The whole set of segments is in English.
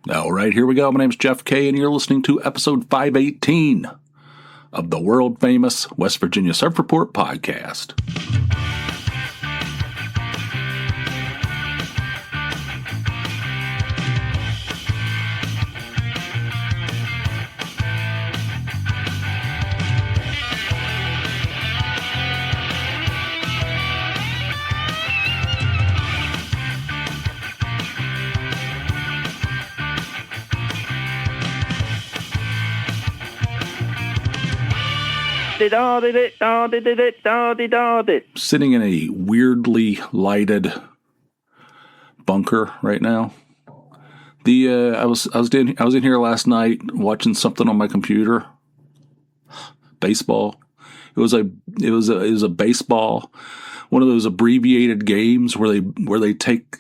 All right, here we go. My name's Jeff K, and you're listening to episode 518 of the world-famous West Virginia Surf Report podcast. Sitting in a weirdly lighted bunker right now. I was in here last night watching something on my computer. Baseball. It was a baseball, one of those abbreviated games where they take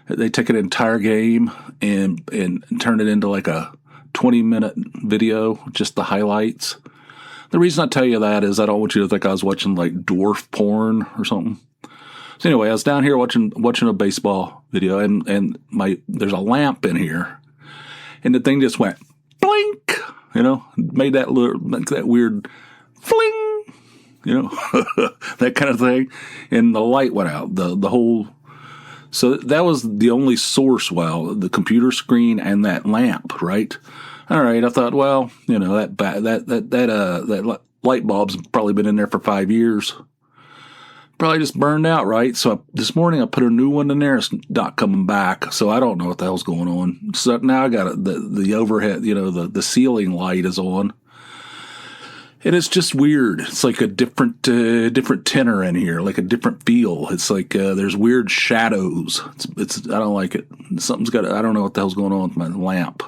an entire game and turn it into like a 20-minute video, just the highlights. The reason I tell you that is I don't want you to think I was watching like dwarf porn or something. So anyway, I was down here watching a baseball video, and there's a lamp in here, and the thing just went blink, made that weird fling, that kind of thing, and the light went out. The whole. So that was the only source. Well, the computer screen and that lamp, right? All right, I thought, well, that light bulb's probably been in there for 5 years. Probably just burned out, right? So this morning I put a new one in there. It's not coming back, so I don't know what the hell's going on. So now I got the overhead, the ceiling light is on, and it's just weird. It's like a different tenor in here, like a different feel. It's like there's weird shadows. It's I don't like it. I don't know what the hell's going on with my lamp.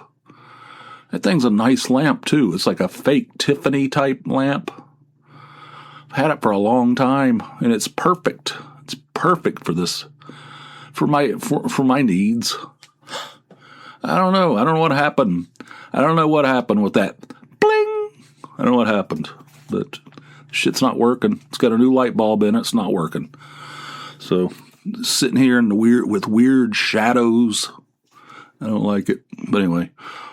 That thing's a nice lamp, too. It's like a fake Tiffany-type lamp. I've had it for a long time, and it's perfect. It's perfect for this, for my needs. I don't know. I don't know what happened. I don't know what happened with that. Bling! I don't know what happened, but shit's not working. It's got a new light bulb in it. It's not working. So, sitting here with weird shadows. I don't like it. But anyway,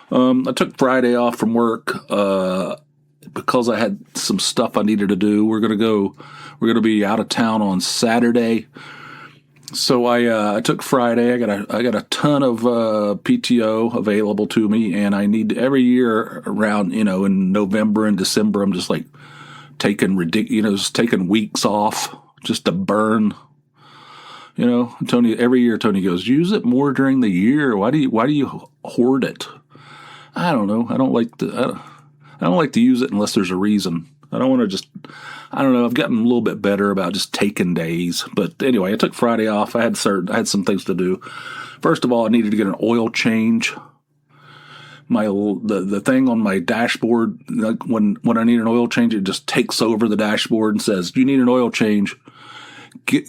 I took Friday off from work because I had some stuff I needed to do. We're gonna be out of town on Saturday. So I took Friday. I got a ton of PTO available to me, and I need every year around in November and December. I'm just like taking weeks off just to burn. Tony, every year Tony goes, use it more during the year. Why do you hoard it? I don't know. I don't like to use it unless there's a reason. I don't want to just, I don't know. I've gotten a little bit better about just taking days. But anyway, I took Friday off. I had some things to do. First of all, I needed to get an oil change. The thing on my dashboard, like when I need an oil change, it just takes over the dashboard and says, you need an oil change.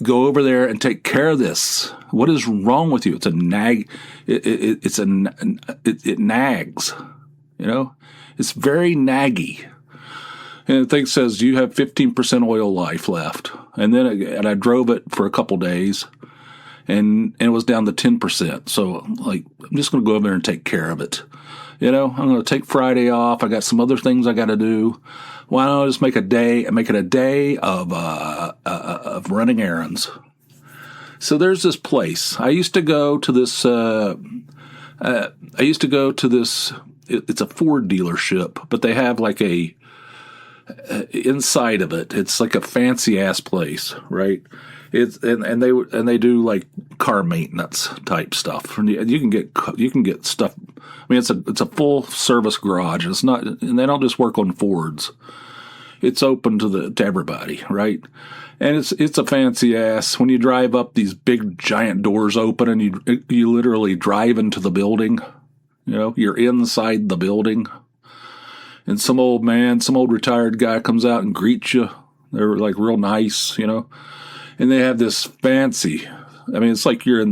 Go over there and take care of this. What is wrong with you? It's a nag. It nags. It's very naggy. And the thing says you have 15% oil life left. And I drove it for a couple days, and it was down to 10%. So I'm just going to go over there and take care of it. I'm going to take Friday off. I got some other things I got to do. Why don't I just make it a day of running errands? So there's this place. I used to go to this. It's a Ford dealership, but they have like inside of it. It's like a fancy ass place, right? And they do like car maintenance type stuff. And you can get stuff. I mean, it's a full service garage. It's not, and they don't just work on Fords. It's open to everybody, right? And it's a fancy ass. When you drive up, these big giant doors open, and you literally drive into the building. You're inside the building, and some old retired guy comes out and greets you. They're like real nice, and they have this fancy. I mean, it's like you're in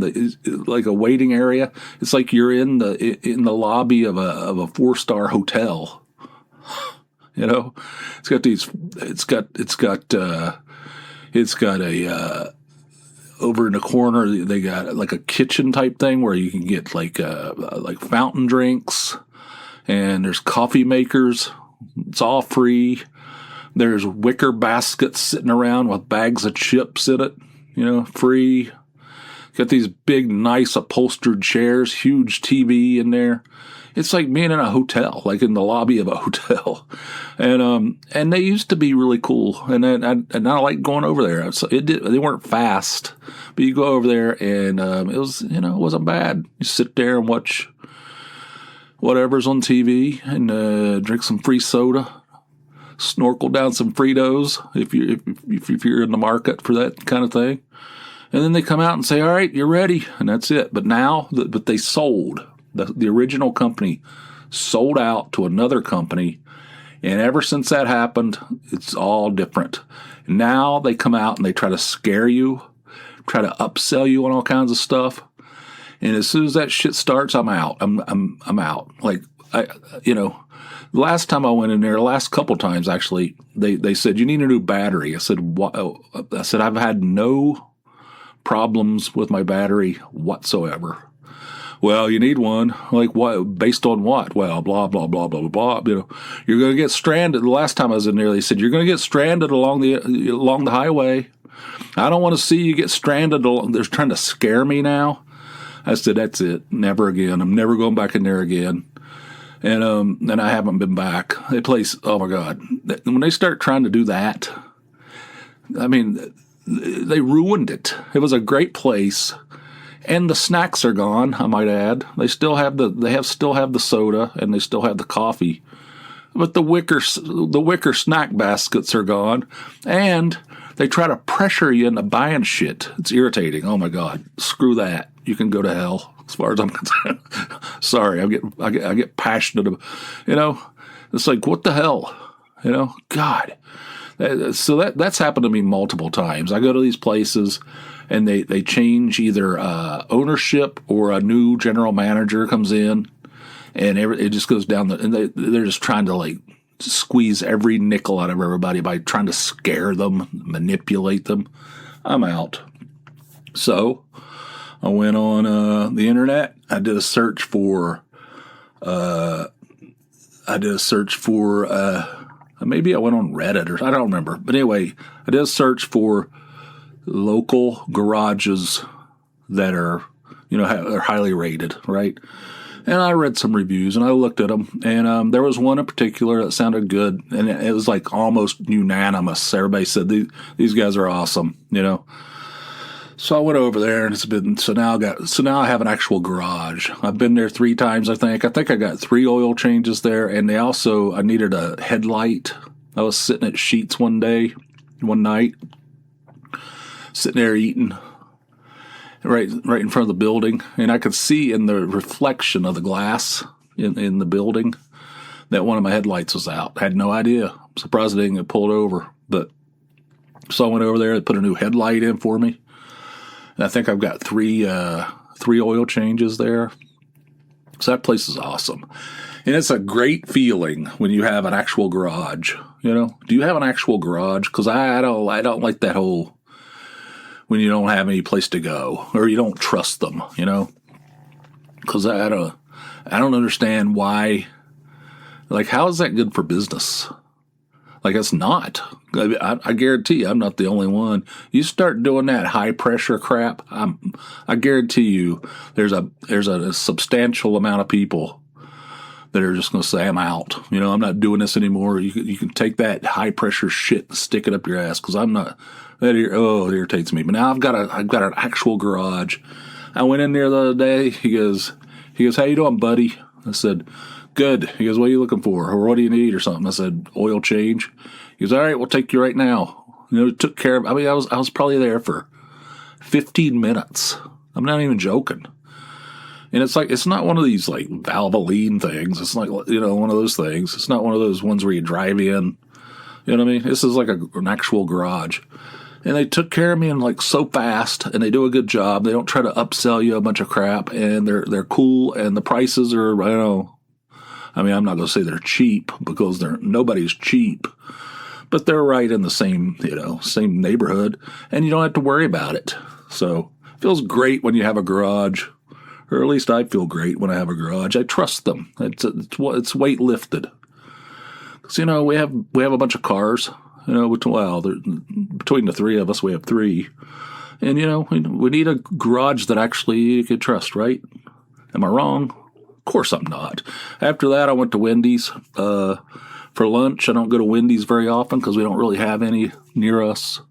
like a waiting area. It's like you're in the lobby of a 4-star hotel. It's got a over in the corner, they got like a kitchen type thing where you can get like fountain drinks, and there's coffee makers. It's all free. There's wicker baskets sitting around with bags of chips in it, free. Got these big, nice upholstered chairs, huge TV in there. It's like being in a hotel, like in the lobby of a hotel. And they used to be really cool. And I like going over there. So they weren't fast, but you go over there and it was, it wasn't bad. You sit there and watch whatever's on TV and drink some free soda, snorkel down some Fritos if you're in the market for that kind of thing. And then they come out and say, all right, you're ready. And that's it. But now, but they sold. The original company sold out to another company. And ever since that happened, it's all different. And now they come out and they try to scare you, try to upsell you on all kinds of stuff. And as soon as that shit starts, I'm out. I'm out. Like, the last time I went in there, the last couple times actually, they said, you need a new battery. I said, what? I said, I've had no problems with my battery whatsoever. Well, you need one. Like what? Based on what? Well, blah, blah, blah, blah, blah, blah. You're going to get stranded. The last time I was in there, they said, you're going to get stranded along the highway. I don't want to see you get stranded. They're trying to scare me now. I said, that's it. Never again. I'm never going back in there again. And I haven't been back. That place, oh my God. When they start trying to do that, I mean, they ruined it. It was a great place, and the snacks are gone. I might add, they still have the soda, and they still have the coffee, but the wicker snack baskets are gone, and they try to pressure you into buying shit. It's irritating. Oh my God, screw that. You can go to hell, as far as I'm concerned. Sorry, I get passionate about, it's like, what the hell, God. So that's happened to me multiple times. I go to these places, and they change either ownership or a new general manager comes in, and it just goes down and they're just trying to like squeeze every nickel out of everybody by trying to scare them, manipulate them. I'm out. So I went on the internet. I did a search for. Maybe I went on Reddit or I don't remember. But anyway, I did a search for local garages that are, are highly rated, right? And I read some reviews and I looked at them. And there was one in particular that sounded good. And it was like almost unanimous. Everybody said, these guys are awesome, So I went over there, and so now I have an actual garage. I've been there 3 times, I think. I got 3 oil changes there, and I needed a headlight. I was sitting at Sheetz one night, sitting there eating, right in front of the building, and I could see in the reflection of the glass in the building that one of my headlights was out. I had no idea. I'm surprised they didn't get pulled over, but so I went over there, they put a new headlight in for me. And I think I've got 3 oil changes there. So that place is awesome. And it's a great feeling when you have an actual garage. Do you have an actual garage? Because I don't like that whole when you don't have any place to go or you don't trust them. Because I don't understand why. Like, how is that good for business? Like, it's not. I guarantee you, I'm not the only one. You start doing that high pressure crap, I guarantee you, there's a substantial amount of people that are just going to say, I'm out. I'm not doing this anymore. You can take that high pressure shit and stick it up your ass, because I'm not. It irritates me. But now I've got an actual garage. I went in there the other day. He goes, how you doing, buddy? I said, good. He goes, what are you looking for? Or what do you need or something? I said, oil change. He goes, all right, we'll take you right now. Took care of, I was probably there for 15 minutes. I'm not even joking. And it's like, it's not one of these like Valvoline things. It's like, one of those things. It's not one of those ones where you drive in. You know what I mean? This is like an actual garage. And they took care of me like so fast, and they do a good job. They don't try to upsell you a bunch of crap, and they're cool, and the prices are, I'm not going to say they're cheap, because nobody's cheap, but they're right in the same neighborhood, and you don't have to worry about it. So it feels great when you have a garage, or at least I feel great when I have a garage. I trust them. It's weight lifted. Because, we have a bunch of cars. Between the three of us, we have three. And, we need a garage that actually you could trust, right? Am I wrong? Of course I'm not. After that, I went to Wendy's for lunch. I don't go to Wendy's very often because we don't really have any near us.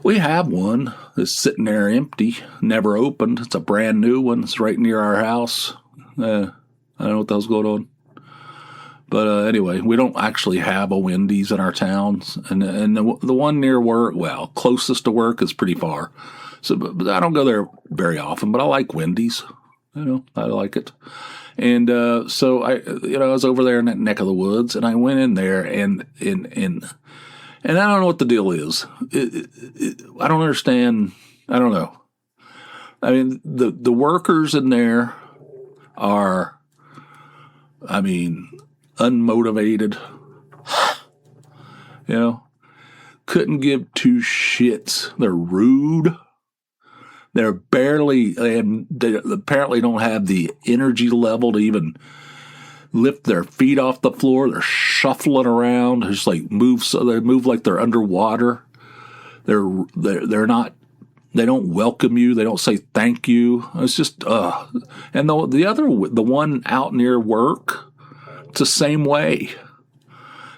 We have one that's sitting there empty, never opened. It's a brand new one. It's right near our house. I don't know what the hell's going on. But anyway, we don't actually have a Wendy's in our towns. And the one near work, closest to work is pretty far. So but I don't go there very often, but I like Wendy's. I like it. And so I was over there in that neck of the woods, and I went in there, and I don't know what the deal is. I don't understand. I don't know. I mean, the workers in there are, unmotivated. Couldn't give two shits. They're rude. They apparently don't have the energy level to even lift their feet off the floor. They're shuffling around. Just like they move like they're underwater. They're not. They don't welcome you. They don't say thank you. It's just And the one out near work, it's the same way.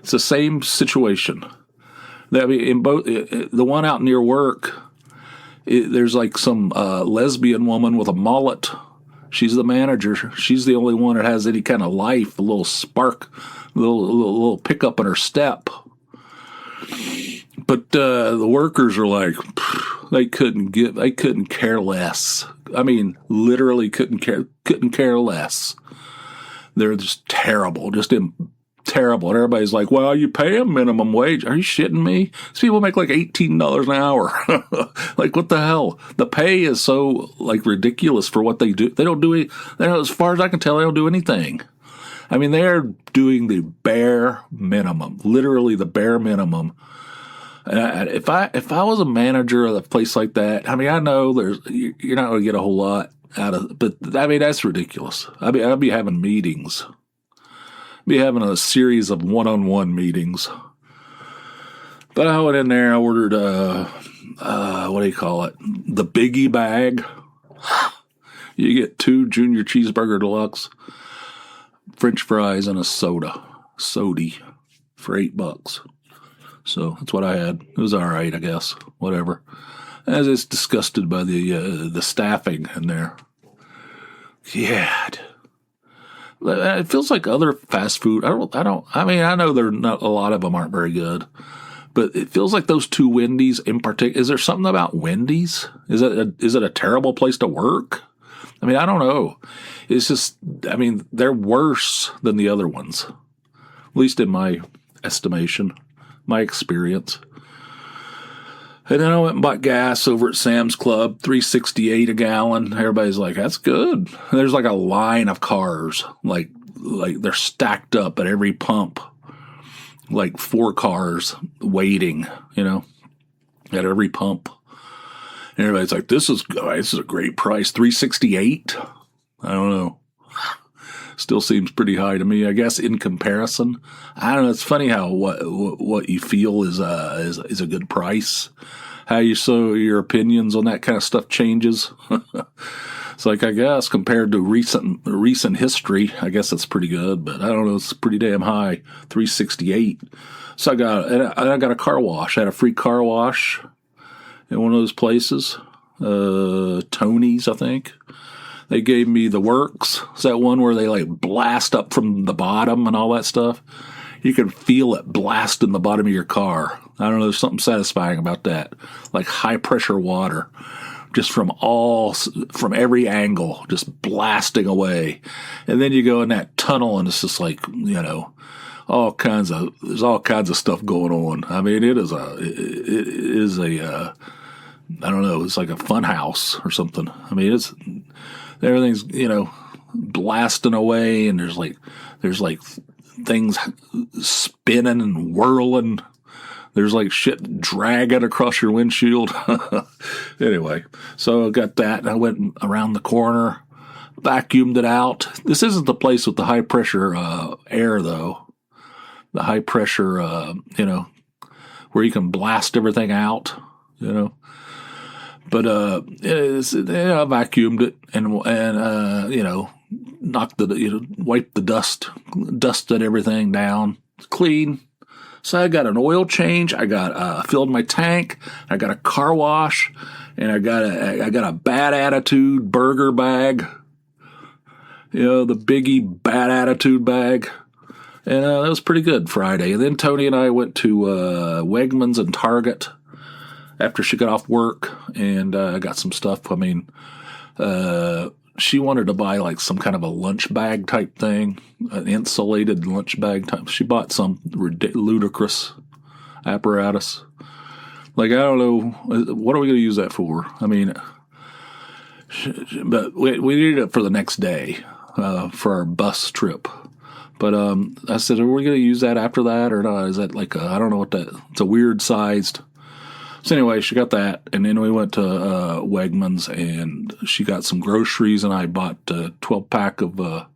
It's the same situation. In both, the one out near work, there's like some lesbian woman with a mullet. She's the manager. She's the only one that has any kind of life, a little spark, a little pickup in her step. But the workers are like, they couldn't care less. Literally couldn't care less. They're just terrible, terrible. And everybody's like, well, you pay them minimum wage. Are you shitting me? These people make like $18 an hour. Like, what the hell? The pay is so, ridiculous for what they do. They don't do it. As far as I can tell, they don't do anything. They're doing the bare minimum, literally the bare minimum. And if I was a manager of a place like that, I know you're not going to get a whole lot out of, but that's ridiculous. I'd be having meetings. Be having a series of one-on-one meetings. But I went in there, I ordered, what do you call it? The Biggie bag. You get 2 Junior Cheeseburger Deluxe, French fries, and a sody for $8. So that's what I had. It was all right, I guess. Whatever. I was just disgusted by the staffing in there. Yeah. It feels like other fast food. I know not a lot of them aren't very good, but it feels like those 2 Wendy's in particular. Is there something about Wendy's? Is it a terrible place to work? I don't don't know. It's just, they're worse than the other ones, at least in my estimation, my experience. And then I went and bought gas over at Sam's Club, $3.68 a gallon. Everybody's like, that's good. And there's like a line of cars, like they're stacked up at every pump, like 4 cars waiting, at every pump. And everybody's like, this is a great price, $3.68. I don't know. Still seems pretty high to me, I guess, in comparison. I don't know. It's funny how what you feel is a good price. How your opinions on that kind of stuff changes. It's like, I guess, compared to recent history, I guess that's pretty good. But I don't know. It's pretty damn high, $3.68. So I got a car wash. I had a free car wash in one of those places, Tony's, I think. They gave me the Works. It's that one where they blast up from the bottom and all that stuff. You can feel it blast in the bottom of your car. I don't know, there's something satisfying about that. Like high pressure water, just from every angle, just blasting away. And then you go in that tunnel and it's just like, there's all kinds of stuff going on. It is a I don't know, it's like a fun house or something. Everything's, blasting away, and there's things spinning and whirling. There's like shit dragging across your windshield. Anyway, so I got that, and I went around the corner, vacuumed it out. This isn't the place with the high pressure air, though. The high pressure, where you can blast everything out, But I vacuumed it and knocked wiped the dusted everything down, clean. So I got an oil change. I got filled my tank. I got a car wash, and I got a bad attitude burger bag. The biggie bad attitude bag. And that was pretty good Friday. And then Tony and I went to Wegmans and Target after she got off work, and got some stuff. I mean, she wanted to buy like some kind of a lunch bag type thing, an insulated lunch bag type. She bought some ludicrous apparatus. Like, I don't know, what are we going to use that for? I mean, but we needed it for the next day for our bus trip. But I said, are we going to use that after that or not? Is that like I don't know what that, it's a weird sized. So anyway, she got that, and then we went to Wegmans, and she got some groceries, and I bought a 12-pack of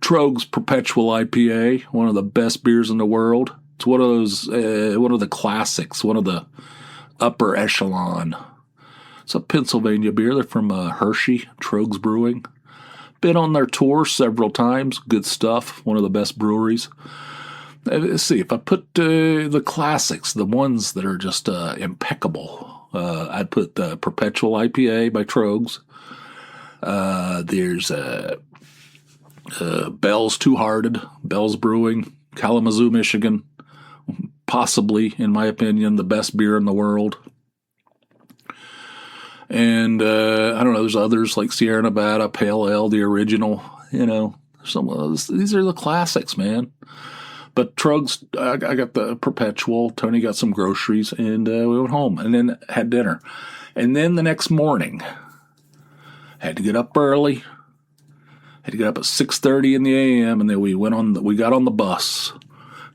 Trogu's Perpetual IPA, one of the best beers in the world. It's one of those, one of the classics, one of the upper echelon. It's a Pennsylvania beer. They're from Hershey, Trogu's Brewing. Been on their tour several times. Good stuff. One of the best breweries. Let's see, if I put the classics, the ones that are just impeccable, I'd put the Perpetual IPA by Trogu's. There's Bell's Two-Hearted, Bell's Brewing, Kalamazoo, Michigan. Possibly, in my opinion, the best beer in the world. And I don't know, there's others like Sierra Nevada, Pale Ale, the original, some of those. These are the classics, man. But Trogu's, I got the Perpetual. Tony got some groceries, and we went home and then had dinner. And then the next morning, had to get up early. Had to get up at 6:30 in the a.m. and then we got on the bus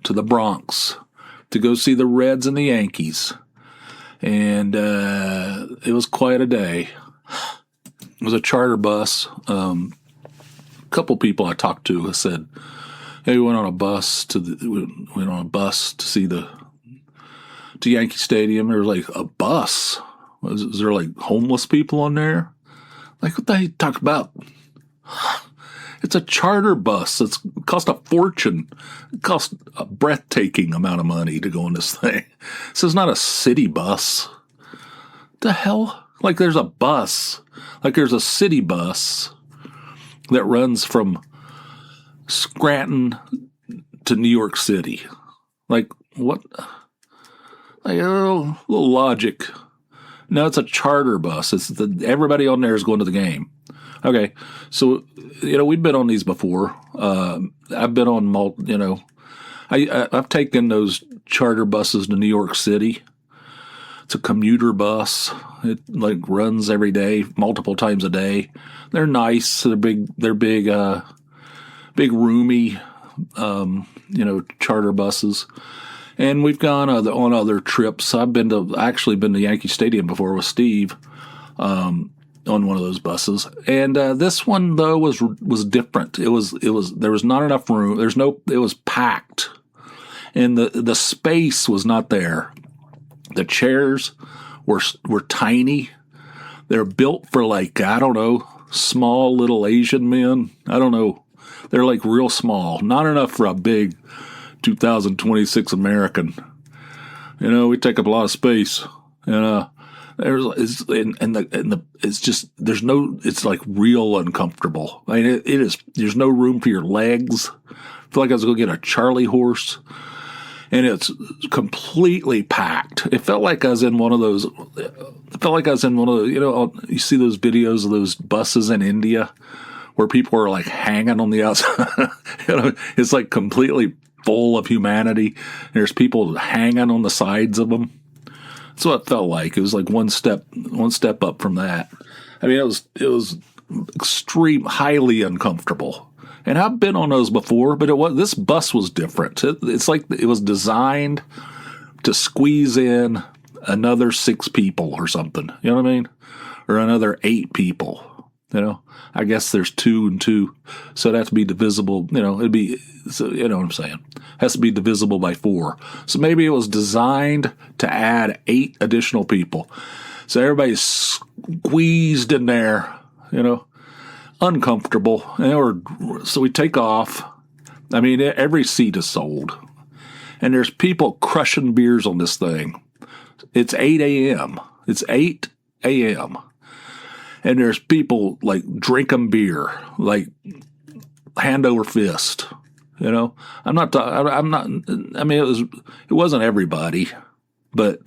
to the Bronx to go see the Reds and the Yankees. And it was quite a day. It was a charter bus. A couple people I talked to said, "Hey, we went on a bus to see to Yankee Stadium." There was like a bus. Was there like homeless people on there? Like, what the talk about? It's a charter bus. It cost a fortune. It cost a breathtaking amount of money to go on this thing. This is not a city bus. The hell? Like, there's a bus. Like, there's a city bus that runs from Scranton to New York City. Like, what? Like, a little logic. No, it's a charter bus. Everybody on there is going to the game. Okay, so, we've been on these before. I've been on, I've taken those charter buses to New York City. It's a commuter bus. It runs every day, multiple times a day. They're nice. They're big, big roomy, charter buses. And we've gone on other trips. I've actually been to Yankee Stadium before with Steve, on one of those buses. And this one though was different. There was not enough room. It was packed. And the space was not there. The chairs were tiny. They're built for small little Asian men. I don't know. They're real small. Not enough for a big 2026 American. We take up a lot of space. And it's real uncomfortable. I mean, it is. There's no room for your legs. I feel like I was going to get a Charlie horse, and it's completely packed. It felt like I was in one of those. You see those videos of those buses in India where people are hanging on the outside. It's completely full of humanity. There's people hanging on the sides of them. That's what it felt like. It was one step up from that. I mean, it was highly uncomfortable. And I've been on those before, but this bus was different. It's like it was designed to squeeze in another 6 people or something. You know what I mean? Or another 8 people. I guess there's 2 and 2, so it'd have to be divisible. It'd be, so you know what I'm saying? Has to be divisible by 4. So maybe it was designed to add 8 additional people. So everybody's squeezed in there, uncomfortable. So we take off. I mean, every seat is sold, and there's people crushing beers on this thing. It's 8 a.m. It's 8 a.m. And there's people like drinking beer, like hand over fist. I'm not. I mean, it wasn't everybody, but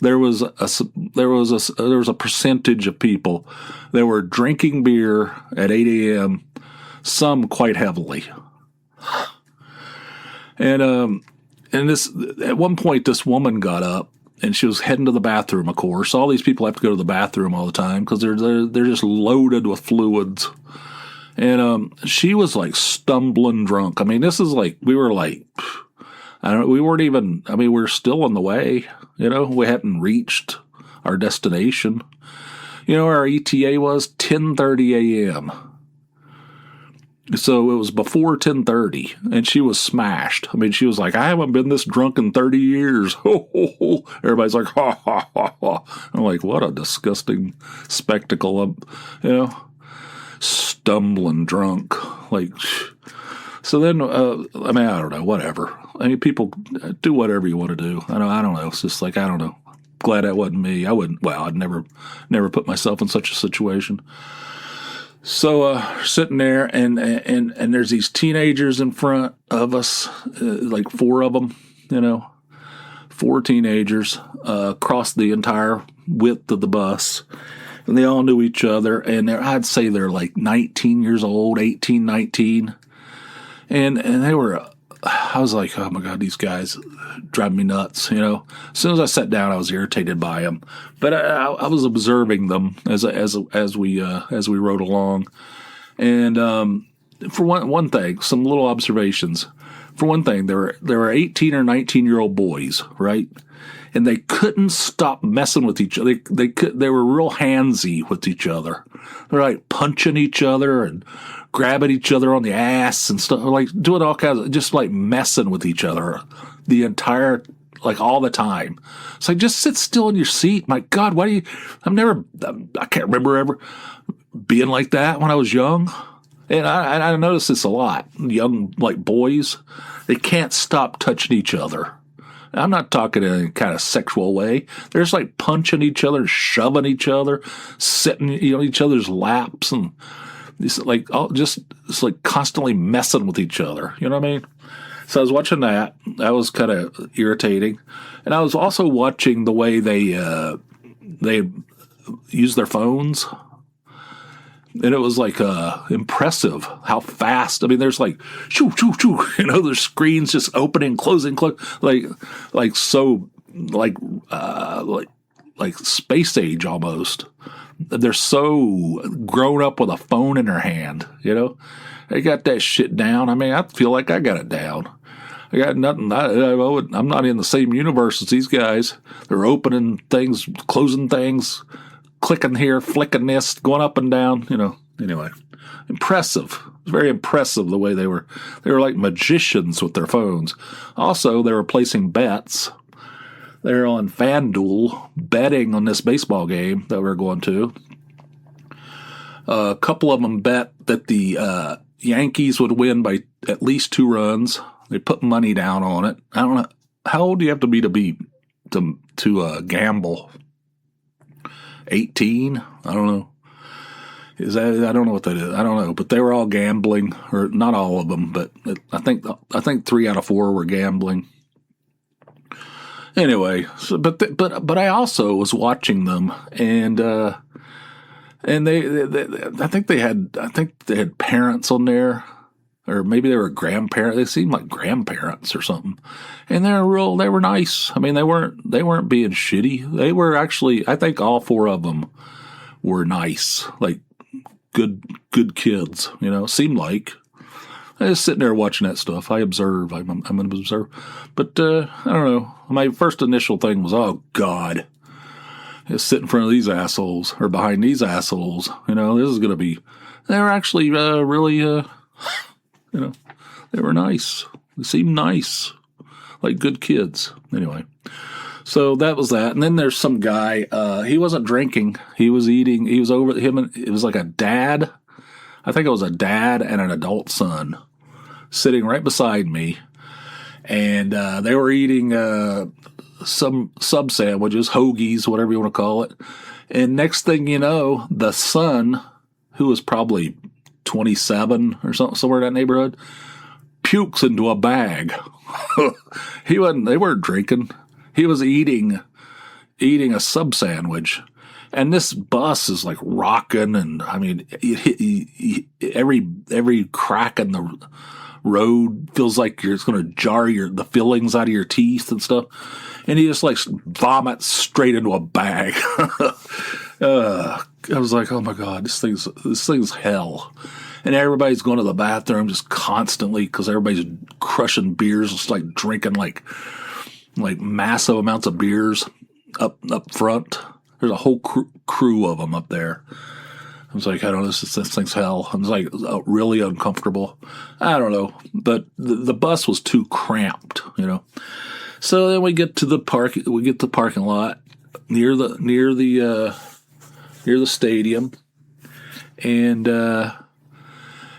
there was a percentage of people that were drinking beer at 8 a.m. Some quite heavily, and this at one point this woman got up. And she was heading to the bathroom, of course. All these people have to go to the bathroom all the time because they're just loaded with fluids. And she was like stumbling drunk. I mean, this is like we were like, we weren't even. I mean, we were still on the way. We hadn't reached our destination. Our ETA was 10:30 a.m. So it was before 10:30, and she was smashed. I mean, she was like, I haven't been this drunk in 30 years. Everybody's like, ha, ha, ha, ha. I'm like, what a disgusting spectacle. Stumbling drunk. Like, so then, I mean, I don't know, whatever. I mean, people do whatever you want to do. I don't know. It's just like, I don't know. Glad that wasn't me. I'd never put myself in such a situation. So sitting there, and there's these teenagers in front of us, like 4 of them, 4 teenagers across the entire width of the bus, and they all knew each other, and I'd say they're like 19 years old, 18, 19, and they were. I was like, oh my God, these guys drive me nuts. As soon as I sat down, I was irritated by them, but I was observing them as we rode along. And for one thing, some little observations. For one thing, there were 18 or 19-year-old boys, right? And they couldn't stop messing with each other. They were real handsy with each other. They're like punching each other and grabbing each other on the ass and stuff, like doing all kinds of, just like messing with each other the entire, like all the time. It's like, just sit still in your seat. My God, why do you, I can't remember ever being like that when I was young. And I noticed this a lot. Young, like boys, they can't stop touching each other. I'm not talking in any kind of sexual way. They're just like punching each other, shoving each other, sitting in each other's laps, and it's like it's like constantly messing with each other. You know what I mean? So I was watching that. That was kind of irritating, and I was also watching the way they use their phones. And it was like impressive how fast. I mean, there's like shoo shoo shoo. There's screens just opening, closing, like space age almost. They're so grown up with a phone in their hand. They got that shit down. I mean, I feel like I got it down. I got nothing. I'm not in the same universe as these guys. They're opening things, closing things, clicking here, flicking this, going up and down, Anyway, impressive. It's very impressive the way they were like magicians with their phones. Also, they were placing bets. They're on FanDuel betting on this baseball game that we're going to. A couple of them bet that the Yankees would win by at least 2 runs. They put money down on it. I don't know. How old do you have to be to gamble? 18? I don't know. I don't know what that is. I don't know. But they were all gambling, or not all of them, but I think 3 out of 4 were gambling. Anyway, so, but I also was watching them, and they I think they had parents on there, or maybe they were grandparents. They seemed like grandparents or something, and they were nice. I mean, they weren't being shitty. They were actually, I think all 4 of them were nice, like good kids. Seemed like. I was sitting there watching that stuff. I observe. I'm an observer. But I don't know. My first initial thing was, oh, God. Just sit in front of these assholes or behind these assholes. This is going to be... They were actually really, they were nice. They seemed nice. Like good kids. Anyway. So that was that. And then there's some guy, he wasn't drinking. He was eating. He was over him. It was like a dad. I think it was a dad and an adult son sitting right beside me. And they were eating some sub sandwiches, hoagies, whatever you want to call it. And next thing you know, the son, who was probably 27 or something, somewhere in that neighborhood, pukes into a bag. They weren't drinking. He was eating a sub sandwich, and this bus is like rocking, and I mean, every crack in the road feels like it's going to jar the fillings out of your teeth and stuff, and he just like vomits straight into a bag. I was like, oh my God, this thing's hell. And everybody's going to the bathroom just constantly because everybody's crushing beers, just like drinking like massive amounts of beers up front. There's a whole crew of them up there. I was like, I don't know, this thing's hell. I was like, really uncomfortable. I don't know, but the bus was too cramped, So then we get to the parking lot near the stadium, and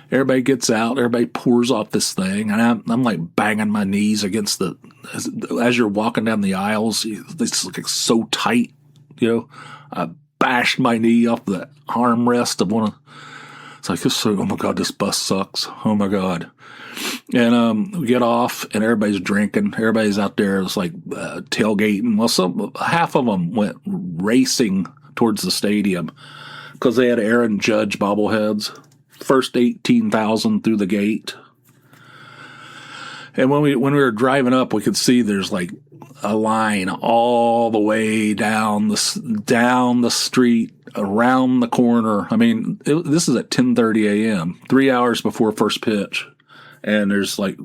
everybody gets out. Everybody pours off this thing, and I'm like banging my knees against as you're walking down the aisles. It's like so tight, I bashed my knee off the armrest of one of. It's like, oh my God, this bus sucks. Oh my God. And we get off, and everybody's drinking. Everybody's out there. It's like tailgating. Well, half of them went racing towards the stadium because they had Aaron Judge bobbleheads. First 18,000 through the gate. And when we were driving up, we could see there's like a line all the way down the street, around the corner. I mean, this is at 10:30 a.m., 3 hours before first pitch. And there's like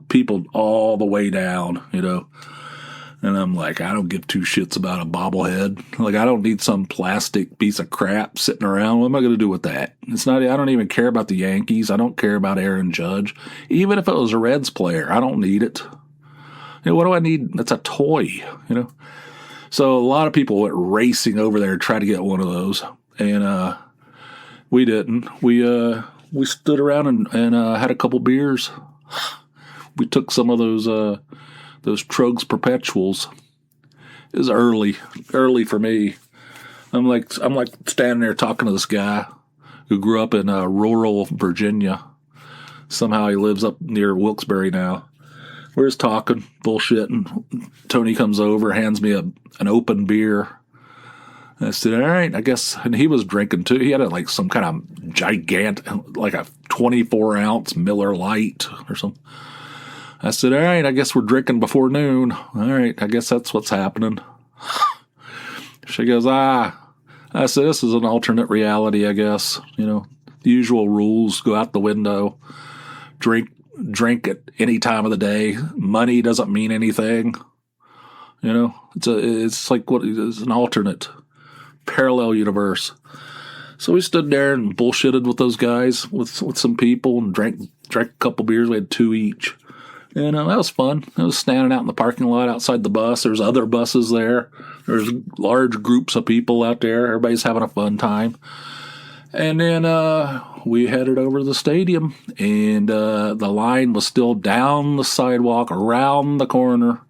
people all the way down, And I'm like, I don't give two shits about a bobblehead. Like, I don't need some plastic piece of crap sitting around. What am I going to do with that? I don't even care about the Yankees. I don't care about Aaron Judge. Even if it was a Reds player, I don't need it. What do I need? That's a toy, So a lot of people went racing over there to try to get one of those. And we didn't. We stood around and had a couple beers. We took some of those Trogs Perpetuals. It was early for me. I'm like standing there talking to this guy who grew up in rural Virginia. Somehow he lives up near Wilkes-Barre now. We're just talking, bullshitting. Tony comes over, hands me an open beer. I said, all right, I guess. And he was drinking too. He had like some kind of gigantic, like a 24-ounce Miller Lite or something. I said, all right, I guess we're drinking before noon. All right, I guess that's what's happening. She goes, I said, this is an alternate reality, I guess. The usual rules go out the window. Drink at any time of the day. Money doesn't mean anything. It's like it's an alternate parallel universe. So we stood there and bullshitted with those guys, with some people, and drank a couple beers. We had 2 each. And that was fun. I was standing out in the parking lot outside the bus. There's other buses there. There's large groups of people out there. Everybody's having a fun time. And then we headed over to the stadium, and the line was still down the sidewalk, around the corner.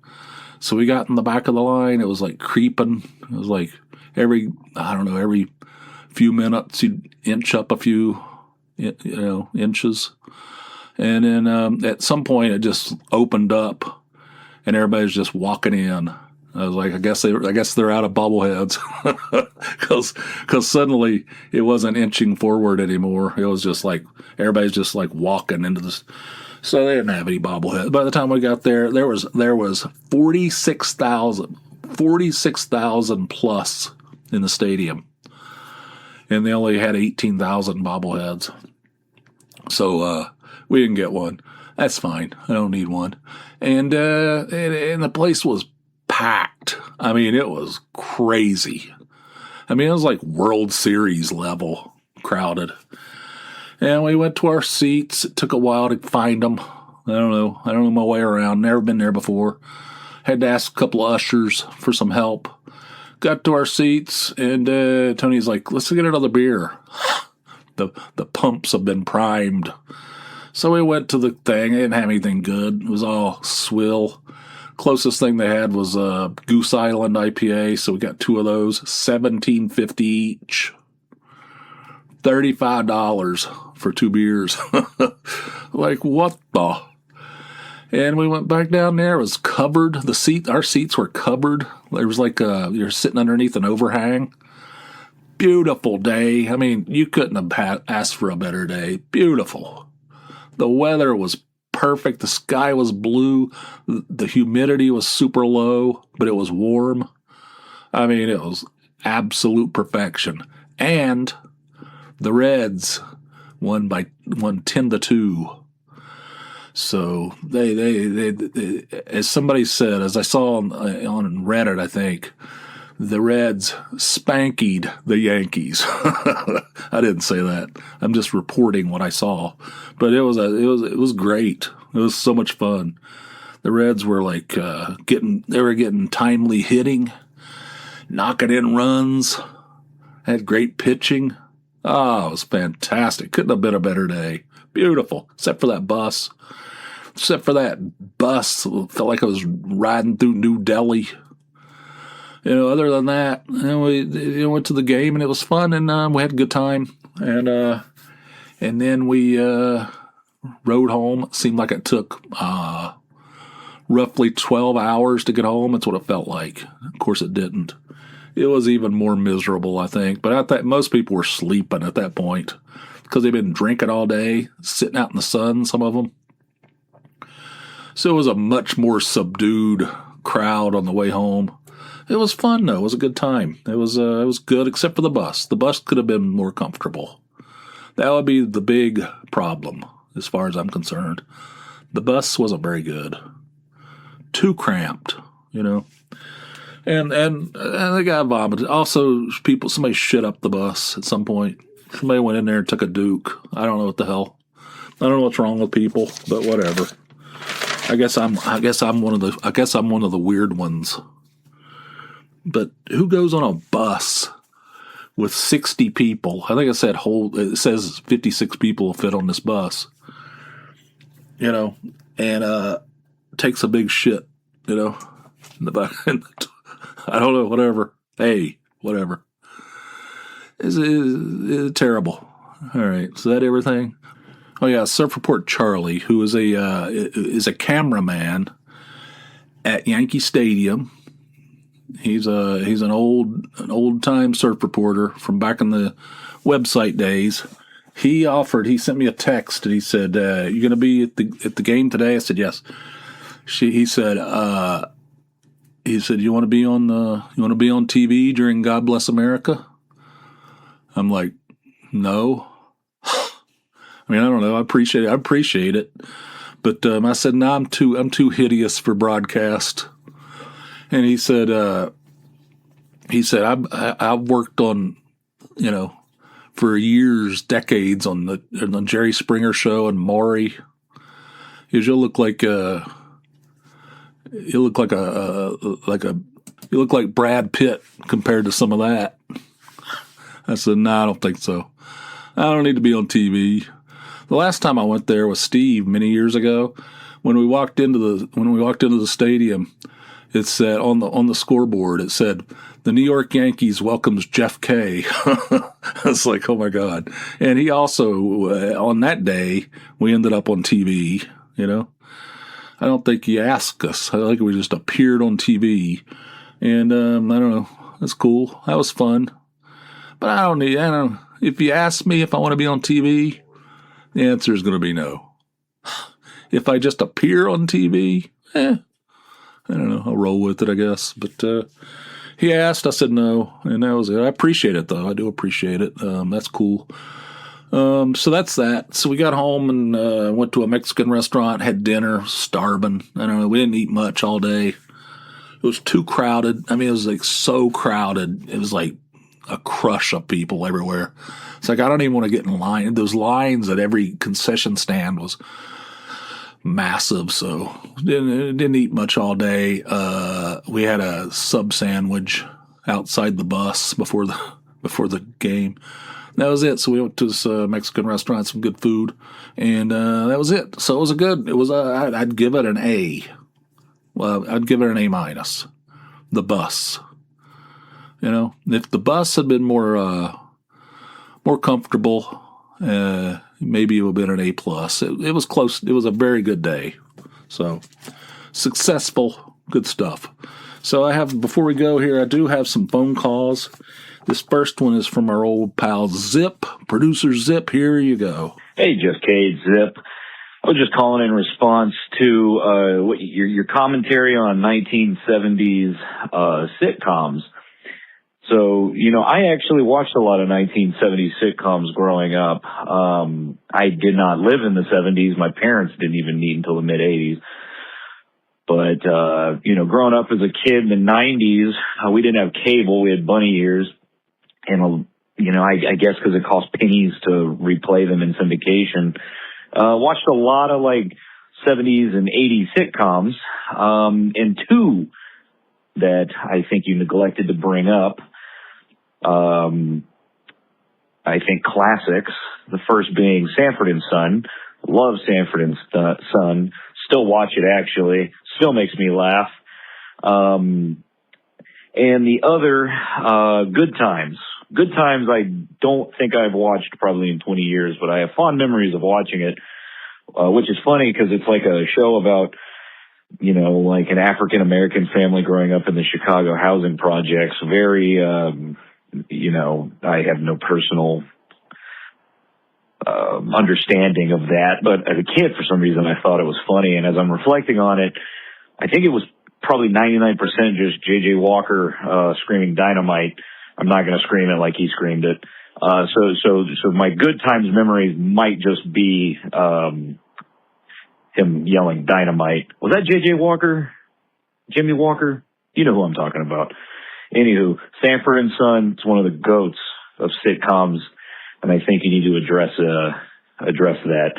So we got in the back of the line. It was like creeping. It was like every few minutes you'd inch up a few, inches. And then at some point it just opened up, and everybody's just walking in. I was like, I guess they're out of bobbleheads, because suddenly it wasn't inching forward anymore. It was just like everybody's just like walking into this. So they didn't have any bobbleheads. By the time we got there, there was 46,000 plus in the stadium, and they only had 18,000 bobbleheads. So we didn't get one. That's fine. I don't need one. And the place was packed. I mean, it was crazy. I mean, it was like World Series level crowded. And we went to our seats. It took a while to find them. I don't know my way around. Never been there before. Had to ask a couple of ushers for some help. Got to our seats, and Tony's like, let's get another beer. The pumps have been primed. So we went to the thing. They didn't have anything good. It was all swill. Closest thing they had was Goose Island IPA, so we got 2 of those, $17.50 each. $35 for 2 beers. Like, what the? And we went back down there. It was covered. Our seats were covered. There was like you're sitting underneath an overhang. Beautiful day. I mean, you couldn't have asked for a better day. Beautiful. The weather was perfect. The sky was blue. The humidity was super low, but it was warm. I mean, it was absolute perfection. And the Reds won 10-2. So they as somebody said, as I saw on Reddit, I think, the Reds spankied the Yankees. I didn't say that. I'm just reporting what I saw. But it was great. It was so much fun. The Reds were like getting timely hitting, knocking in runs, had great pitching. Oh, it was fantastic. Couldn't have been a better day. Beautiful. Except for that bus. Felt like I was riding through New Delhi. Other than that, we went to the game and it was fun and we had a good time. And then we rode home. It seemed like it took roughly 12 hours to get home. That's what it felt like. Of course, it didn't. It was even more miserable, I think. But I thought most people were sleeping at that point because they've been drinking all day, sitting out in the sun, some of them. So it was a much more subdued crowd on the way home. It was fun, though. It was a good time. It was good, except for the bus. The bus could have been more comfortable. That would be the big problem, as far as I'm concerned. The bus wasn't very good. Too cramped, And the guy vomited. Also, somebody shit up the bus at some point. Somebody went in there and took a Duke. I don't know what the hell. I don't know what's wrong with people, but whatever. I guess I'm one of the weird ones. But who goes on a bus with 60 people? I think it says 56 people will fit on this bus. And takes a big shit, in the back. I don't know, whatever. Hey, whatever. It's terrible. All right, is that everything? Oh yeah, Surf Report Charlie, who is a cameraman at Yankee Stadium. He's an old time surf reporter from back in the website days. He sent me a text and he said, "You going to be at the game today?" I said, "Yes." He said, "You want to be on TV during God Bless America?" I'm like, "No." I mean, I don't know. I appreciate it. But I said, "No, I'm too hideous for broadcast." And he said, I've worked on, for years, decades on the Jerry Springer show and Maury. You look like Brad Pitt compared to some of that. I said, "No, I don't think so. I don't need to be on TV." The last time I went there was Steve many years ago. When we walked into the stadium, it said on the scoreboard, it said, "The New York Yankees welcomes Jeff Kay." I was like, oh my God. And he also, on that day, we ended up on TV, I don't think he asked us. I think we just appeared on TV. And I don't know. That's cool. That was fun. But if you ask me if I want to be on TV, the answer is going to be no. If I just appear on TV, I don't know. I'll roll with it, I guess. But he asked, I said no, and that was it. I appreciate it, though. I do appreciate it. That's cool. So that's that. So we got home and went to a Mexican restaurant, had dinner, starving. I don't know, we didn't eat much all day. It was too crowded. I mean, it was like so crowded. It was like a crush of people everywhere. It's like I don't even want to get in line. Those lines at every concession stand was massive, so didn't eat much all day. We had a sub sandwich outside the bus before the game. That was it. So we went to this Mexican restaurant, some good food, and that was it. So it was I'd give it an A. Well, I'd give it an A minus. The bus, if the bus had been more comfortable, maybe it would have been an A plus. It was close. It was a very good day. So successful, good stuff. So before we go here, I do have some phone calls. This first one is from our old pal Zipp, producer Zipp. Here you go. Hey, just Cade, Zipp. I was just calling in response to your commentary on 1970s sitcoms. So, I actually watched a lot of 1970s sitcoms growing up. I did not live in the 70s. My parents didn't even meet until the mid-80s. But, growing up as a kid in the 90s, we didn't have cable. We had bunny ears. And, I guess because it cost pennies to replay them in syndication, watched a lot of, 70s and 80s sitcoms, and two that I think you neglected to bring up. I think classics. The first being Sanford and Son. Love Sanford and Son. Still watch it, actually. Still makes me laugh. And the other, Good Times. Good Times I don't think I've watched probably in 20 years, but I have fond memories of watching it, which is funny because it's like a show about, like an African-American family growing up in the Chicago housing projects. Very, I have no personal understanding of that, but as a kid, for some reason, I thought it was funny. And as I'm reflecting on it, I think it was probably 99% just J.J. Walker screaming dynamite. I'm not going to scream it like he screamed it. So my Good Times memories might just be him yelling dynamite. Was that J.J. Walker? Jimmy Walker? You know who I'm talking about. Anywho, Sanford and Son is one of the goats of sitcoms, and I think you need to address that.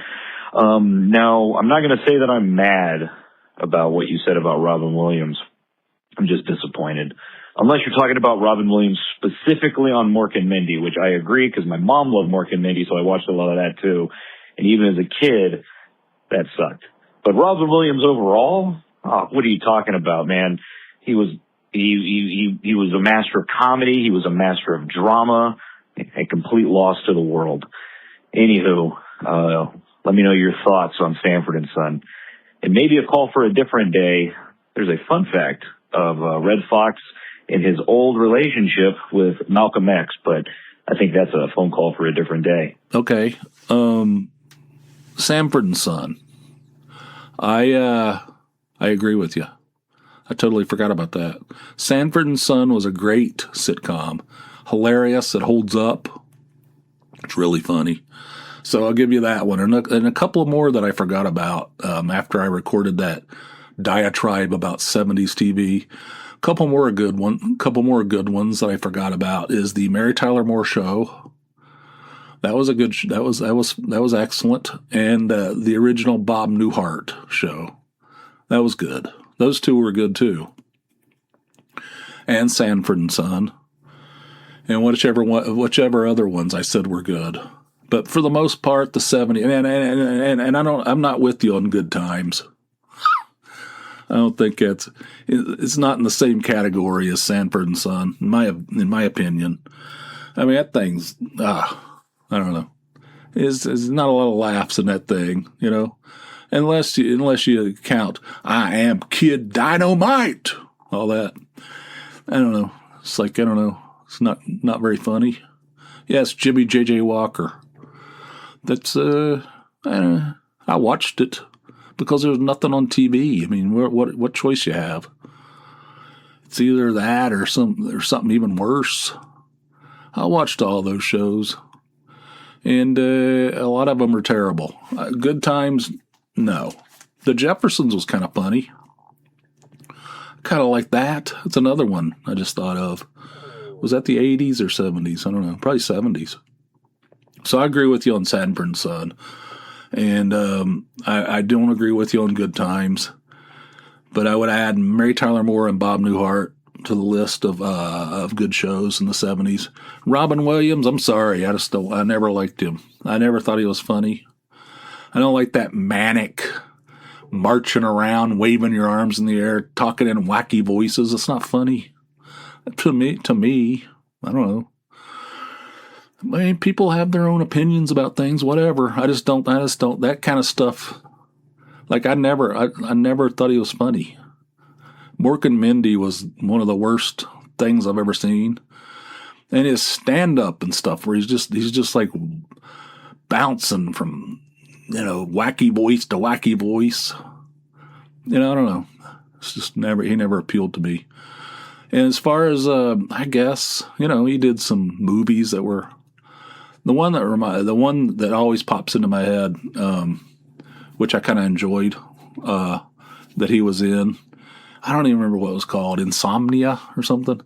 Now, I'm not going to say that I'm mad about what you said about Robin Williams. I'm just disappointed. Unless you're talking about Robin Williams specifically on Mork and Mindy, which I agree because my mom loved Mork and Mindy, so I watched a lot of that too. And even as a kid, that sucked. But Robin Williams overall, what are you talking about, man? He was a master of comedy. He was a master of drama. A complete loss to the world. Anywho, let me know your thoughts on Sanford and Son. And maybe a call for a different day. There's a fun fact of Red Fox and his old relationship with Malcolm X, but I think that's a phone call for a different day. Okay. Sanford and Son. I agree with you. I totally forgot about that. Sanford and Son was a great sitcom. Hilarious. It holds up. It's really funny. So I'll give you that one. And a couple more that I forgot about after I recorded that diatribe about 70s TV. A couple more good ones that I forgot about is the Mary Tyler Moore Show. That was a good. That was excellent. And the original Bob Newhart Show. That was good. Those two were good too. And Sanford and Son. And whichever other ones I said were good. But for the most part, the 70s, and I'm not with you on Good Times. I don't think it's not in the same category as Sanford and Son, in my opinion. I mean, that thing's, I don't know. There's not a lot of laughs in that thing, unless you count, I am Kid Dynamite, all that. I don't know. It's like, I don't know. It's not very funny. Yes, Jimmy J.J. Walker. That's, I watched it because there's nothing on TV. I mean, what choice you have? It's either that or something even worse. I watched all those shows. And a lot of them are terrible. Good Times, no. The Jeffersons was kind of funny. Kind of like that. It's another one I just thought of. Was that the 80s or 70s? I don't know. Probably 70s. So I agree with you on Sanford & Son. And I don't agree with you on Good Times. But I would add Mary Tyler Moore and Bob Newhart to the list of good shows in the 70s. Robin Williams, I'm sorry. I never liked him. I never thought he was funny. I don't like that manic marching around, waving your arms in the air, talking in wacky voices. It's not funny. To me, I don't know. I mean, people have their own opinions about things, whatever. I just don't, that kind of stuff. Like, I never thought he was funny. Mork and Mindy was one of the worst things I've ever seen. And his stand-up and stuff, where he's just like bouncing from, wacky voice to wacky voice. I don't know. It's just he never appealed to me. And as far as, I guess, he did some movies that were, the one that always pops into my head, which I kind of enjoyed, that he was in. I don't even remember what it was called, Insomnia or something.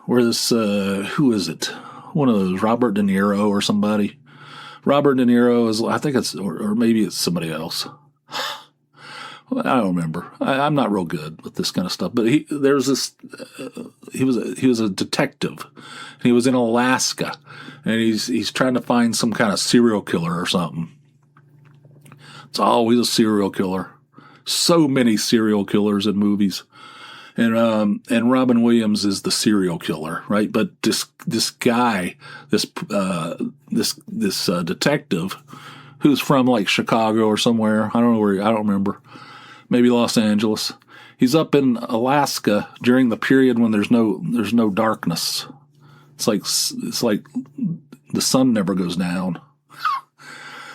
Where this, who is it? One of those, Robert De Niro or somebody. Robert De Niro is, I think it's, or maybe it's somebody else. I don't remember. I'm not real good with this kind of stuff. But he was a detective. He was in Alaska, and he's trying to find some kind of serial killer or something. It's always a serial killer. So many serial killers in movies, and Robin Williams is the serial killer, right? But this guy, this detective, who's from like Chicago or somewhere. I don't know where. I don't remember. Maybe Los Angeles. He's up in Alaska during the period when there's no darkness. It's like the sun never goes down.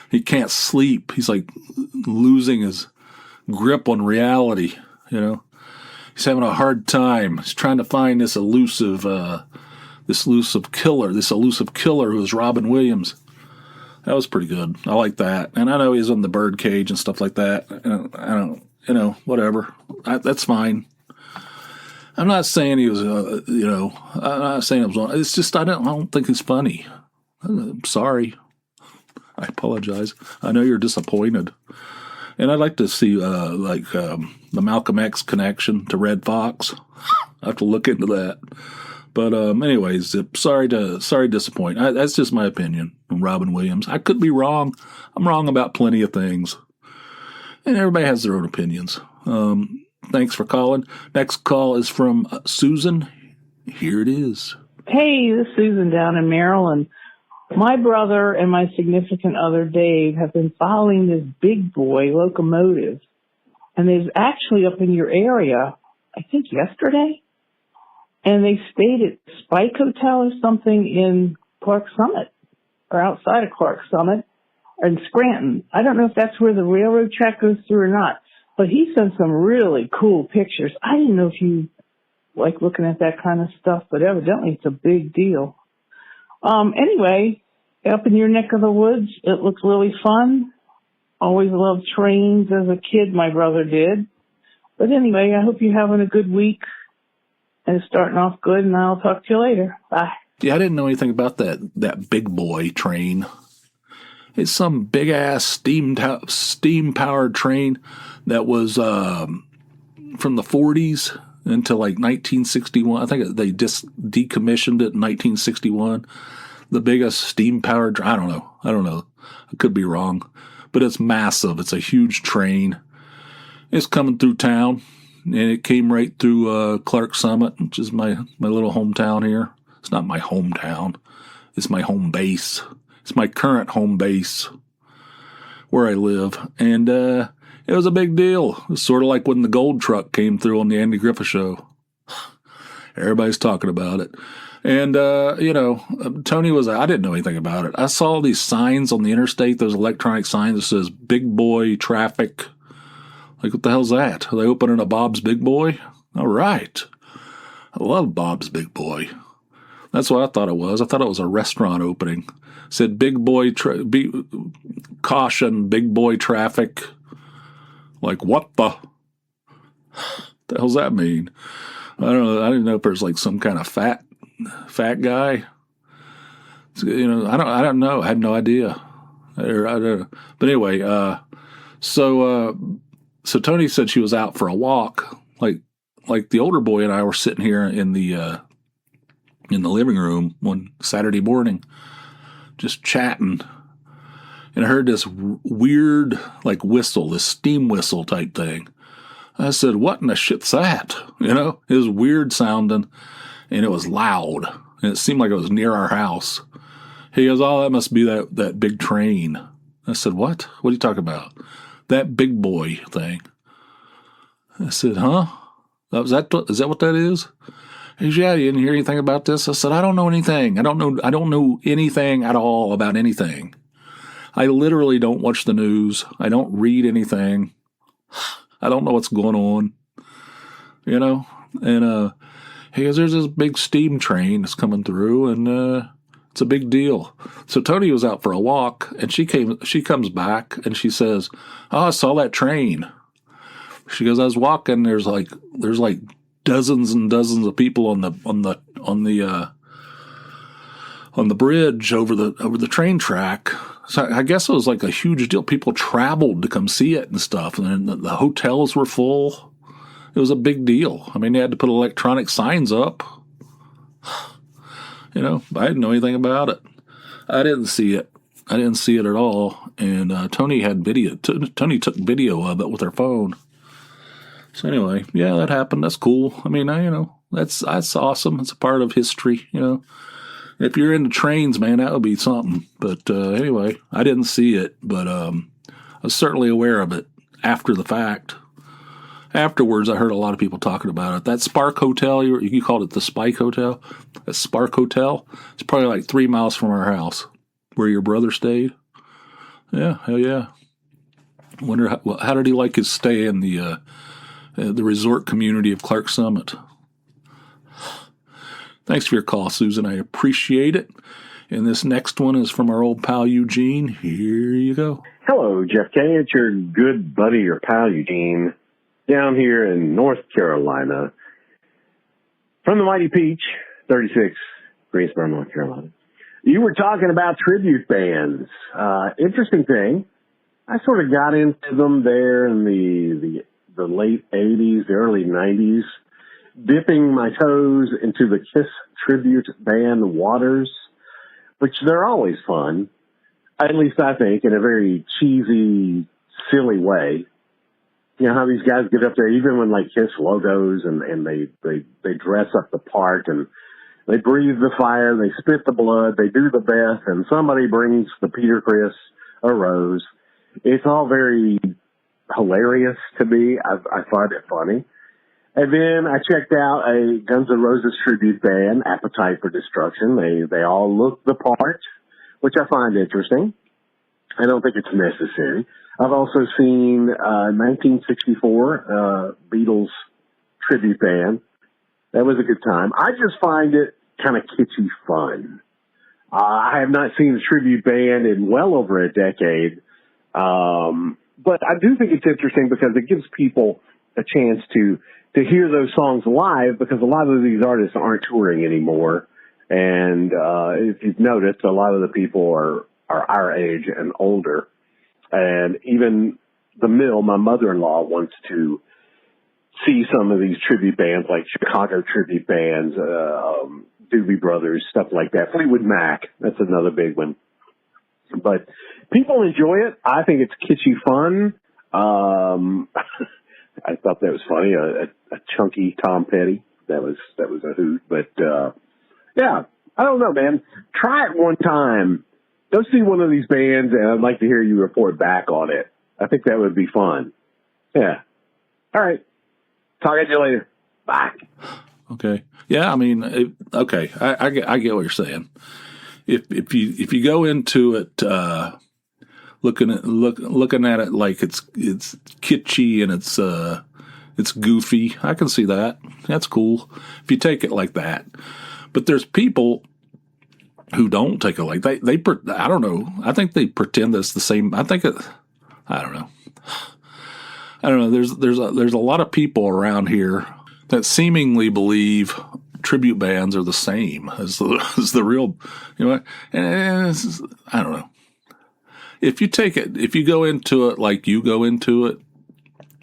He can't sleep. He's like losing his grip on reality. He's having a hard time. He's trying to find this elusive killer who is Robin Williams. That was pretty good. I like that. And I know he's in the birdcage and stuff like that. I don't. Whatever. That's fine. I'm not saying he was, I'm not saying it was wrong. It's just I don't think he's funny. I'm sorry. I apologize. I know you're disappointed. And I'd like to see, the Malcolm X connection to Red Fox. I have to look into that. But anyways, sorry to disappoint. That's just my opinion on Robin Williams. I could be wrong. I'm wrong about plenty of things. And everybody has their own opinions. Thanks for calling. Next call is from Susan. Here it is. Hey, this is Susan down in Maryland. My brother and my significant other, Dave, have been following this big boy locomotive. And they was actually up in your area, I think yesterday. And they stayed at Spike Hotel or something in Clark Summit, or outside of Clark Summit. In Scranton. I don't know if that's where the railroad track goes through or not, but he sent some really cool pictures. I didn't know if you like looking at that kind of stuff, but evidently it's a big deal. Anyway, up in your neck of the woods, it looks really fun. Always loved trains as a kid, my brother did. But anyway, I hope you're having a good week and it's starting off good, and I'll talk to you later. Bye. Yeah, I didn't know anything about that big boy train. It's some big-ass steam-powered train that was from the 40s into like 1961. I think they decommissioned it in 1961. The biggest steam-powered I don't know. I could be wrong. But it's massive. It's a huge train. It's coming through town, and it came right through Clark Summit, which is my little hometown here. It's not my hometown. It's my home base. It's my current home base where I live. And it was a big deal. It was sort of like when the gold truck came through on the Andy Griffith Show. Everybody's talking about it. And, Tony I didn't know anything about it. I saw these signs on the interstate, those electronic signs that says big boy traffic. Like, what the hell's that? Are they opening a Bob's Big Boy? All right. I love Bob's Big Boy. That's what I thought it was. I thought it was a restaurant opening. Said caution, big boy traffic. Like, what the hell's that mean? I don't know. I didn't know if there's like some kind of fat guy. You know, I don't know. I had no idea. I don't know. But anyway, so Tony said she was out for a walk. Like the older boy and I were sitting here in the living room one Saturday morning, just chatting, and I heard this weird like whistle, this steam whistle type thing. I said, "What in the shit's that?" You know, it was weird sounding, and it was loud, and it seemed like it was near our house. He goes, "Oh, that must be that big train." I said, "What? What are you talking about?" "That big boy thing." I said, "Huh? Is that what that is?" He goes, "Yeah, you didn't hear anything about this?" I said, "I don't know anything. I don't know anything at all about anything. I literally don't watch the news. I don't read anything. I don't know what's going on." You know? And he goes, "There's this big steam train that's coming through, and it's a big deal." So Tony was out for a walk, and she comes back, and she says, "Oh, I saw that train." She goes, "I was walking. There's like dozens and dozens of people on the bridge over the train track." So I guess it was like a huge deal. People traveled to come see it and stuff, and the hotels were full. It was a big deal. I mean, they had to put electronic signs up. You know, I didn't know anything about it. I didn't see it. I didn't see it at all. And Tony had video. Tony took video of it with her phone. So anyway, yeah, that happened. That's cool. I mean, that's awesome. It's a part of history. You know, if you're into trains, man, that would be something. But anyway, I didn't see it, but I was certainly aware of it after the fact. Afterwards, I heard a lot of people talking about it. That Spark Hotel, you called it the Spike Hotel. That Spark Hotel, it's probably like 3 miles from our house, where your brother stayed. Yeah, hell yeah. Wonder how did he like his stay in the resort community of Clark Summit. Thanks for your call, Susan. I appreciate it. And this next one is from our old pal Eugene. Here you go. Hello, Jeff K. It's your good buddy or pal Eugene down here in North Carolina from the mighty Peach, 36, Greensboro, North Carolina. You were talking about tribute bands. Interesting thing. I sort of got into them there in the late 80s, the early 90s, dipping my toes into the Kiss tribute band waters, which they're always fun, at least I think, in a very cheesy, silly way. You know how these guys get up there, even when like Kiss logos and they dress up the part and they breathe the fire, they spit the blood, they do the best, and somebody brings the Peter Criss a rose. It's all very hilarious to me. I find it funny. And then I checked out a Guns N' Roses tribute band, Appetite for Destruction. They all look the part, which I find interesting. I don't think it's necessary. I've also seen 1964 Beatles tribute band. That was a good time. I just find it kind of kitschy fun. I have not seen a tribute band in well over a decade. But I do think it's interesting because it gives people a chance to hear those songs live, because a lot of these artists aren't touring anymore. And if you've noticed, a lot of the people are our age and older. And even the Mill, my mother-in-law, wants to see some of these tribute bands, like Chicago tribute bands, Doobie Brothers, stuff like that. Fleetwood Mac, that's another big one. But people enjoy it. I think it's kitschy fun. I thought that was funny. A chunky Tom Petty. That was a hoot. But yeah, I don't know, man. Try it one time. Go see one of these bands, and I'd like to hear you report back on it. I think that would be fun. Yeah. All right. Talk to you later. Bye. Okay. Yeah, I mean, okay. I get what you're saying. If you go into it looking at it like it's kitschy and it's goofy, I can see that. That's cool if you take it like that. But there's people who don't take it like I don't know. I think they pretend it's the same. I don't know. I don't know. There's a lot of people around here that seemingly believe tribute bands are the same as the real, and I don't know. If you go into it like you go into it,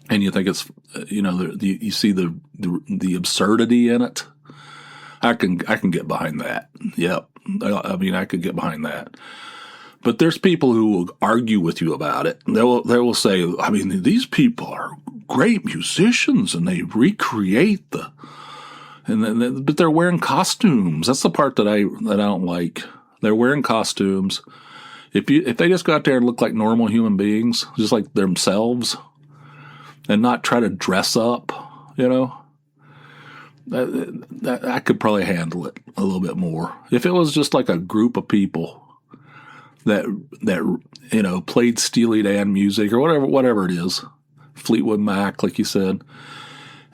and you think it's, you see the absurdity in it, I can get behind that. Yep. I mean, I could get behind that. But there's people who will argue with you about it. They will say, I mean, these people are great musicians and they recreate but they're wearing costumes. That's the part that I don't like. They're wearing costumes. If they just go out there and look like normal human beings, just like themselves, and not try to dress up, that I could probably handle it a little bit more. If it was just like a group of people that played Steely Dan music or whatever it is, Fleetwood Mac, like you said,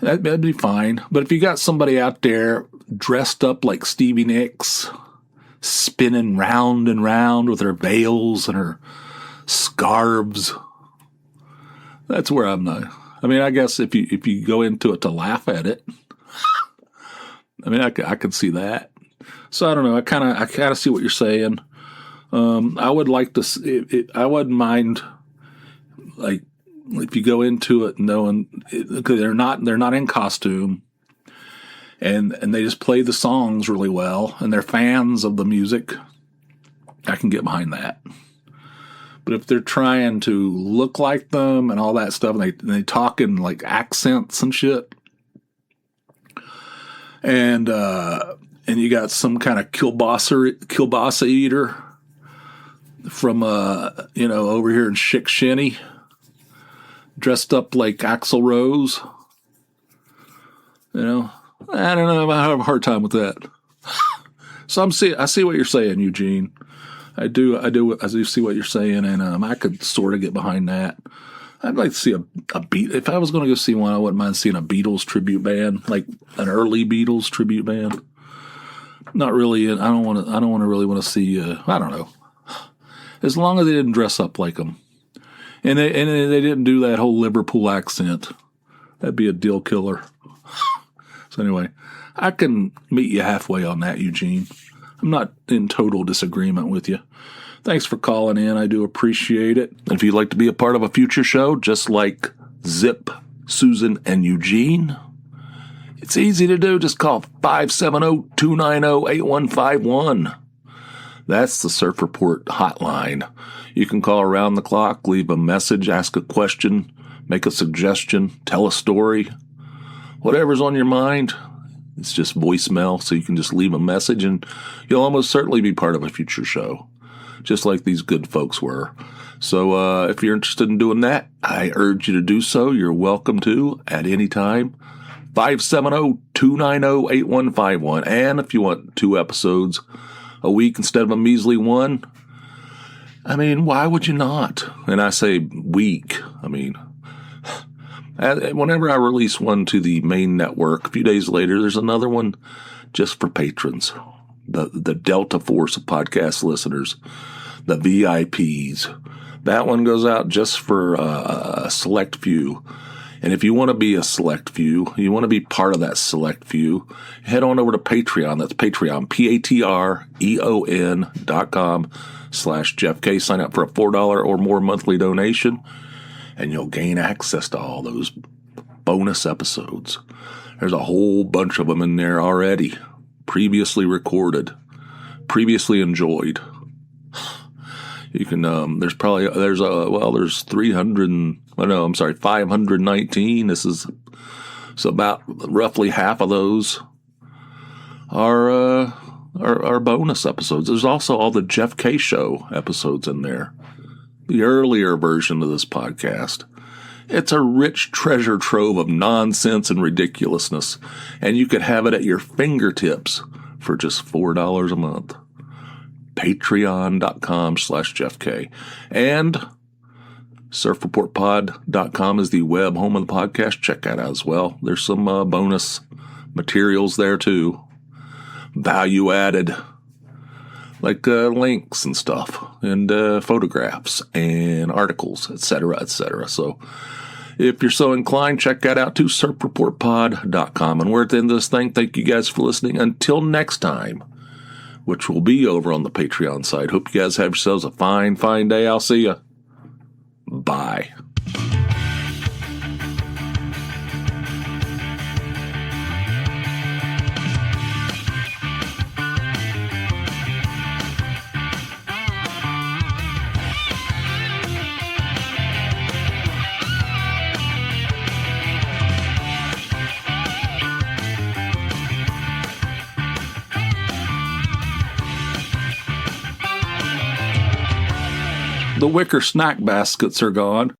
that'd be fine. But if you got somebody out there dressed up like Stevie Nicks, spinning round and round with her veils and her scarves, that's where I'm not. I mean, I guess if you go into it to laugh at it, I mean, I could see that. So I don't know. I kind of see what you're saying. I would like to. I wouldn't mind, like, if you go into it knowing because they're not in costume, and they just play the songs really well, and they're fans of the music. I can get behind that. But if they're trying to look like them and all that stuff, and they talk in like accents and shit, and you got some kind of kielbasa eater from over here in Chick Shinny, dressed up like Axl Rose, I don't know. I have a hard time with that. So I see what you're saying, Eugene. I do see what you're saying, and I could sort of get behind that. I'd like to see a beat. If I was going to go see one, I wouldn't mind seeing a Beatles tribute band, like an early Beatles tribute band. Not really. I don't want to really want to see. I don't know. As long as they didn't dress up like them, and they didn't do that whole Liverpool accent, that'd be a deal killer. So anyway, I can meet you halfway on that, Eugene. I'm not in total disagreement with you. Thanks for calling in. I do appreciate it. If you'd like to be a part of a future show, just like Zipp, Susan, and Eugene, it's easy to do. Just call 570-290-8151. That's the Surf Report hotline. You can call around the clock, leave a message, ask a question, make a suggestion, tell a story. Whatever's on your mind. It's just voicemail, so you can just leave a message, and you'll almost certainly be part of a future show, just like these good folks were. So if you're interested in doing that, I urge you to do so. You're welcome to at any time. 570-290-8151. And if you want 2 episodes a week instead of a measly one, I mean, why would you not? And I say week. I mean, whenever I release one to the main network, a few days later, there's another one just for patrons, the Delta Force of podcast listeners, the VIPs. That one goes out just for a select few. And if you want to be a select few, you want to be part of that select few, head on over to Patreon. That's Patreon, patreon.com/Jeff K. Sign up for a $4 or more monthly donation, and you'll gain access to all those bonus episodes. There's a whole bunch of them in there already, previously recorded, previously enjoyed. You can, there's 519. This is, so about roughly half of those are bonus episodes. There's also all the Jeff K. Show episodes in there. The earlier version of this podcast. It's a rich treasure trove of nonsense and ridiculousness, and you could have it at your fingertips for just $4 a month. Patreon.com/JeffK. And surfreportpod.com is the web home of the podcast. Check that out as well. There's some bonus materials there too. Value added. like links and stuff, and photographs and articles, etc., etc. So if you're so inclined, check that out too, serpreportpod.com. And we're at the end of this thing. Thank you guys for listening. Until next time, which will be over on the Patreon side. Hope you guys have yourselves a fine, fine day. I'll see you. Bye. The wicker snack baskets are gone.